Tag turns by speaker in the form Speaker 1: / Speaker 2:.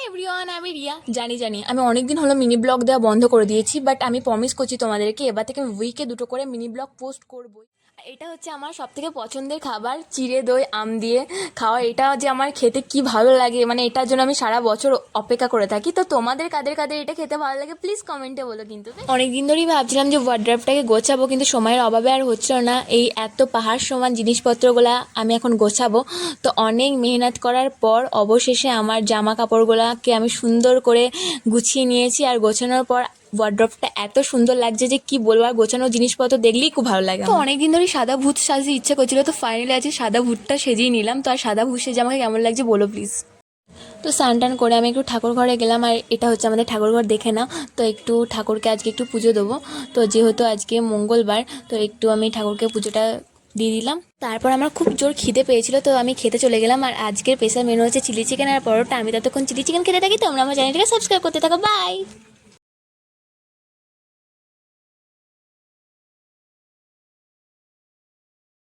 Speaker 1: Everyone, আমি রিয়া। জানি আমি অনেকদিন হলো মিনি ব্লগ দেওয়া বন্ধ করে দিয়েছি, বাট আমি প্রমিস করছি তোমাদেরকে এবার থেকে আমি উইকে 2টো করে মিনি ব্লগ পোস্ট করবই। এটা হচ্ছে আমার সবথেকে পছন্দের খাবার, চিড়ে দই আম দিয়ে খাওয়া। এটা যে আমার খেতে কি ভালো লাগে, মানে এটার জন্য আমি সারা বছর অপেক্ষা করে থাকি। তো তোমাদের কাদের কাদের এটা খেতে ভালো লাগে প্লিজ কমেন্টে বলো। কিন্তু অনেকদিন ধরেই ভাবছিলাম যে ওয়ার্ড্রপটাকে গোছাবো, কিন্তু সময়ের অভাবে আর হচ্ছিল না। এই এত পাহাড় সমান জিনিসপত্রগুলা আমি এখন গোছাবো। তো অনেক মেহনত করার পর অবশেষে আমার জামা কাপড়গুলোকে আমি সুন্দর করে গুছিয়ে নিয়েছি। আর গোছানোর পর ওয়ার্ড্রপটা এত সুন্দর লাগছে যে কি বলবো, আর গোছানো জিনিসপত্র দেখলেই খুব ভালো লাগে। তো অনেকদিন ধরে সাদা ভূত সাজতে ইচ্ছে করছিল, তো ফাইনালি আজকে সাদা ভূতটা সেজেই নিলাম। তো আর সাদা ভূত সেজে আমাকে কেমন লাগছে বলো প্লিজ। তো স্নান টান করে আমি একটু ঠাকুর ঘরে গেলাম, আর এটা হচ্ছে আমাদের ঠাকুর ঘর, দেখে নাও। তো একটু ঠাকুরকে আজকে একটু পুজো দেবো। তো যেহেতু আজকে মঙ্গলবার, তো একটু আমি ঠাকুরকে পুজোটা দিয়ে দিলাম। তারপর আমার খুব জোর খিদে পেয়েছিল, তো আমি খেতে চলে গেলাম। আর আজকের স্পেশাল মেনু হচ্ছে চিলি চিকেন আর পরোটা। আমি ততক্ষণ চিলি চিকেন খেতে থাকি, তোমরা আমার চ্যানেলটাকে সাবস্ক্রাইব করতে থাকো। বাই।